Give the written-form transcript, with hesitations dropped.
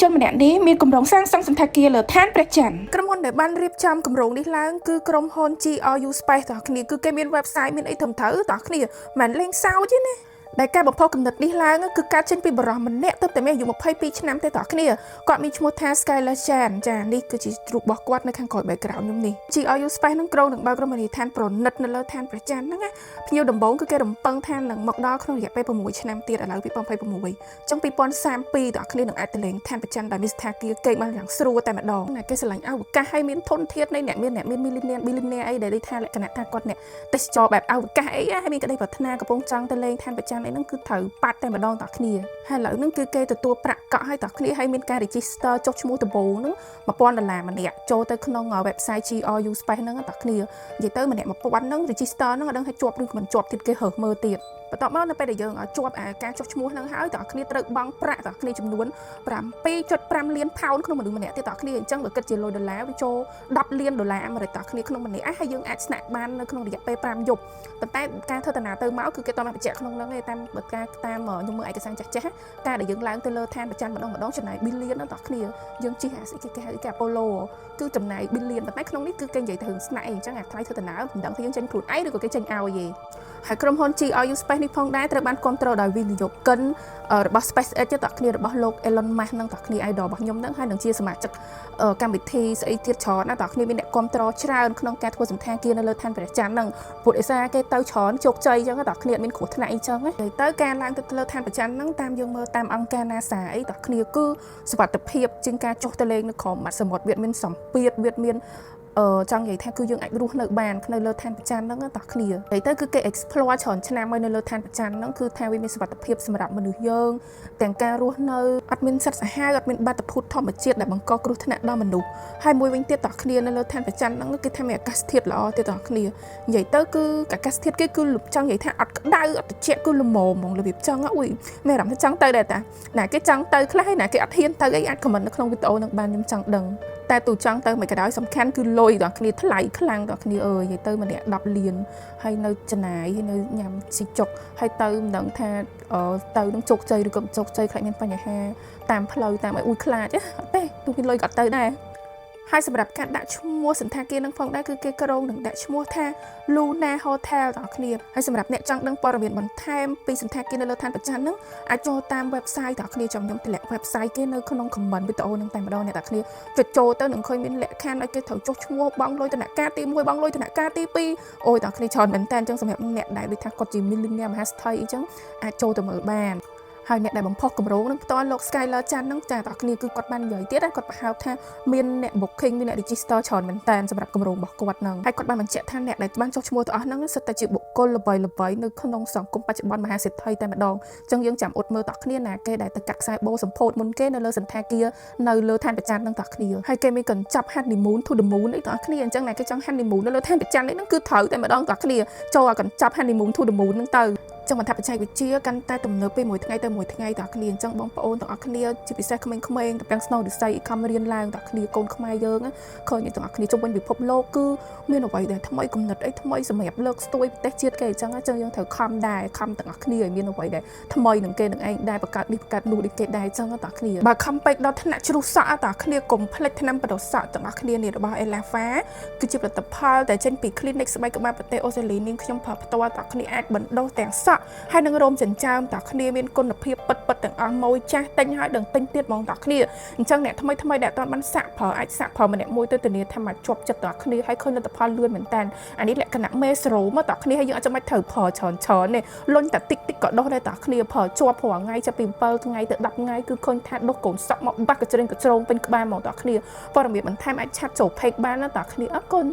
ជនម្នាក់នេះមានគម្រោងសាងសង់សន្តាគារលើឋានព្រះច័ន្ទក្រុមហ៊ុនដែលបានរៀបចំគម្រោងនេះឡើងគឺក្រុមហ៊ុន GRU Space តោះគ្នាគឺគេមាន website មានអីត្រឹមត្រូវតោះគ្នាមិនលេងសើចទេណាដែលការបំផុសគំនិតនេះឡើងគឺការចេញពីបរិះម្នាក់ទៅតែមានអាយុ22ឆ្នាំទេតោះគ្នាគាត់មានឈ្មោះថា Skylar Chan ចានេះគឺជារូបរបស់គាត់នៅខាងក្រោយ background ខ្ញុំនេះ GRU Space នឹងក្រុងនឹងបើករមណីយដ្ឋានប្រណិតនៅលើឋានព្រះច័ន្ទហ្នឹងណាភ្ញៀវដំបូងគឺគេរំពឹងថានឹងមកដល់ក្នុងរយៈពេល6ឆ្នាំទៀតឥឡូវ2026ចុង2032តោះគ្នានឹងអាចទៅលេងឋានព្រះច័ន្ទដោយមានស្ថានភាពគេបានយ៉ាងស្រួលតែម្ដងណាគេស្រឡាញ់អវកាសហើយមានធនធាននៃអ្នកមាន millionaire អីដែលគេថាលក្ខណៈថាគាត់អ្នកទេសចរបែបអវកាសអីហើយមានក្តីប្រាថ្នាកំពុងចង់ទៅលេងឋានព្រះច័ន្ទអីហ្នឹងគឺត្រូវប៉ាត់តែម្ដងតោះគ្នាហើយឥឡូវហ្នឹងគឺគេទទួលប្រាក់កក់ឲ្យតោះគ្នាហើយមានការ register ចុះឈ្មោះដំបូងហ្នឹង$1000ម្នាក់ចូលទៅក្នុង website GRU Space ហ្នឹងតោះគ្នានិយាយទៅម្នាក់1000ហ្នឹង register ហ្នឹងអត់ដឹងថាជាប់ឬមិនជាប់ទៀតគេរើសមើលទៀតបន្ទាប់មកនៅពេលដែលយើងជាប់ការចុះឈ្មោះហ្នឹងហើយតើគ្នាត្រូវបង់ប្រាក់តើគ្នាចំនួន$7.5 លានក្នុងមនុស្សម្នាក់ទៀតតើគ្នាអញ្ចឹងបើគិតជាលុយដុល្លារវាចូល$10 លានអាមេរិកតើគ្នាក្នុងម្នាក់ហើយយើងអាចស្នាក់បាននៅក្នុងរយៈពេល5យប់ប៉ុន្តែការធ្វើដំណើរទៅមកគឺគេតមកបញ្ជាក់ក្នុងហ្នឹងឯងតាមបើការតាមខ្ញុំមើលឯកសារចាស់ៗការដែលយើងឡើងទៅលើឋានព្រះច័ន្ទម្ដងចំណាយ$1 លានតើគ្នាយើងជិះអាស្អីគេហៅគេ Apollo គឺចំណាយ$1 លានប៉ុន្តែក្នុងនេះគឺគេនិយាយទៅរឿងស្នាក់អីអញ្ចឹងអាថ្លៃធ្វើដំណើរមិនដឹងថាយើងចេញខ្លួនឯងឬក៏គេចេញឲ្យទេហើយក្រុមហ៊ុន GRU Space នេះផងដែរត្រូវបានគ្រប់គ្រងដោយវិនិយោគិនរបស់ SpaceX តើគ្នារបស់លោក Elon Musk នឹងតើគ្នា idol របស់ខ្ញុំនឹងហើយនឹងជាសមាជិកកម្មវិធីស្អីទៀតច្រើនណាតើគ្នាមានអ្នកគ្រប់គ្រងច្រើនក្នុងការធ្វើសន្តាគារនៅលើឋានព្រះច័ន្ទនឹងពុទ្ធឥសាគេទៅច្រើនជោគជ័យអញ្ចឹងតើគ្នាមានគ្រោះថ្នាក់អីចឹងទៅការឡើងទៅលើឋានព្រះច័ន្ទនឹងតាមយើងមើលតាមអង្គការ NASA អីតើគ្នាគឺសុវត្ថិភាពជាងការចុះទៅលេងនៅក្រោមមាត់សមុទ្រវាមានសម្ពាធវាមានចង់និយាយថាគឺយើងអាចរស់នៅបាននៅលើឋានព្រះច័ន្ទហ្នឹងតោះគ្នានិយាយទៅគឺគេ explore ច្រើនឆ្នាំហើយនៅលើឋានព្រះច័ន្ទហ្នឹងគឺថាវាមានសុវត្ថិភាពសម្រាប់មនុស្សយើងទាំងការរស់នៅអត់មានសត្វសាហាវអត់មានបាតុភូតធម្មជាតិដែលបង្កគ្រោះថ្នាក់ដល់មនុស្សហើយមួយវិញទៀតតោះគ្នានៅលើឋានព្រះច័ន្ទហ្នឹងគឺថាមានអាកាសធាតុល្អទៀតតោះគ្នានិយាយទៅគឺអាកាសធាតុគេគឺចង់និយាយថាអត់ក្តៅអត់ត្រជាក់គឺល្មមហ្មងរបៀបចឹងអុយមានអារម្មណ៍ថាចង់ទៅដែរតាណាគេចង់ទៅខ្លះហើយណាគេអត់ហ៊ានទៅអីអាច comment នៅក្នុងវីដេអូហ្នឹងបានខ្ញុំចង់ដឹងតែទូចង់ទៅមិនក៏ដោយសំខាន់គឺលុយតោះគ្នាថ្លៃខ្លាំងតោះគ្នាអើយនិយាយទៅម្នាក់$10 លានហើយនៅចំណាយហើយនៅញ៉ាំស៊ីចុកហើយទៅមិនដឹងថាទៅនឹងជោគជ័យឬក៏មិនជោគជ័យខ្លាចមានបញ្ហាតាមផ្លូវតាមអីខ្លាចអត់ទេទូមានលុយក៏ទៅដែរហើយសម្រាប់ការដាក់ឈ្មោះសន្តាគារនឹងផងដែរគឺគេក្រុងនឹងដាក់ឈ្មោះថា Luna Hotel តោះគ្នាហើយសម្រាប់អ្នកចង់ដឹងព័ត៌មានបន្ថែមពីសន្តាគារនៅលើឋានព្រះច័ន្ទនឹងអាចចូលតាម website តោះគ្នាខ្ញុំតម្លាក់ website គេនៅក្នុង comment វីដេអូនឹងតែម្ដងអ្នកតោះគ្នាចូលទៅនឹងឃើញមានលក្ខខណ្ឌឲ្យគេត្រូវចុះឈ្មោះបង់លុយធនាគារទី1បង់លុយធនាគារទី2អូយតោះគ្នាច្រើនមែនតើអញ្ចឹងសម្រាប់អ្នកដែលដូចថាគាត់ជា millionaire មហាស្ថិអីចឹងអាចចូលទៅមើលបានហើយអ្នកដែលបំផុសគម្រោងនឹងផ្ទាល់លោក Skylar Chan នឹងចាតើគ្នាគឺគាត់បាននិយាយទៀតគាត់បង្ហើបថាមានអ្នក booking មានអ្នក register ច្រើនមែនតើសម្រាប់គម្រោងរបស់គាត់នឹងហើយគាត់បានបញ្ជាក់ថាអ្នកដែលបានចុះឈ្មោះទាំងអស់ហ្នឹងសិតតែជាបុគ្គលល្បីៗនៅក្នុងសង្គមបច្ចុប្បន្នមហាសេដ្ឋីតែម្ដងអញ្ចឹងយើងចាំអ៊ុតមើលតើគ្នាណាគេដែលទៅកាត់ខ្សែបូសម្ពោធមុនគេនៅលើសន្តាគារនៅលើឋានព្រះច័ន្ទនឹងតើគ្នាហើយគេមានកញ្ចប់ honeymoon to the moon អីតើគ្នាអញ្ចឹងណាគេចង់ honeymoon នៅលើឋានព្រះច័ន្ទនេះគឺត្រូវតែម្ដងតើគ្នាចូលឲ្យកញ្ចប់ honeymoon to the moon ហ្នឹងទៅចឹងបន្ថែមបច្ចេកវិទ្យាកាន់តែទំនើបពីមួយថ្ងៃទៅមួយថ្ងៃតើគ្នាអញ្ចឹងបងប្អូនទាំងអស់គ្នាជាពិសេសក្មេងៗតំពាំងស្នូលរិស័យខំរៀនឡើងតើគ្នាកូនខ្មែរយើងឃើញទាំងអស់គ្នាជុំវិញពិភពលោកគឺមានអ្វីដែលថ្មីគំនិតអីថ្មីសម្រាប់លើកស្ទួយប្រទេសជាតិគេអញ្ចឹងយើងត្រូវខំដែរខំទាំងអស់គ្នាឲ្យមានអ្វីដែលថ្មីនឹងគេនឹងឯងដែរបង្កើតនេះបង្កើតនោះដូចគេដែរអញ្ចឹងតើគ្នាបើខំពេកដល់ថ្នាក់ជ្រុះសក់តើគ្នាកុំភ្លេចថ្នាំបដិសក់ទាំងអស់គ្នានេះរបស់ Elava គឺជាផលិតផលដែលចេញពី clinic ស្បែកក្បាលប្រទេសអូស្ត្រាលីនេះខ្ញុំប្រើផ្ទាល់តើគ្នាអាចបណ្ដុះទាំងសក់ហើយនឹងរោមចិញ្ចើមតើគ្នាមានគុណភាពពិតទាំងអស់ម៉ួយចាស់ទិញហើយដឹងទិញទៀតហ្មងតើគ្នាអញ្ចឹងអ្នកថ្មីដែលអត់បានសាក់ប្រើអាចសាក់ប្រើម្នាក់មួយទៅធានាថាមកជាប់ចិត្តតើគ្នាហើយឃើញលទ្ធផលលឿនមែនតើអានេះលក្ខណៈមេសេរ៉ូមកតើគ្នាហើយយើងអត់ចាំបាច់ត្រូវប្រើច្រើននេះលុញតែតិចក៏ដុសដែរតើគ្នាប្រើជាប់រាល់ថ្ងៃចាប់ពី7ថ្ងៃទៅ10ថ្ងៃគឺឃើញថាដុសកូនសក់មកបាក់កញ្ច្រេងកញ្ច្រងពេញក្បាលហ្មងតើគ្នាព័ត៌មានបន្ថែមអាចឆាត់ចូល page បានណាតើគ្នាអរគុណ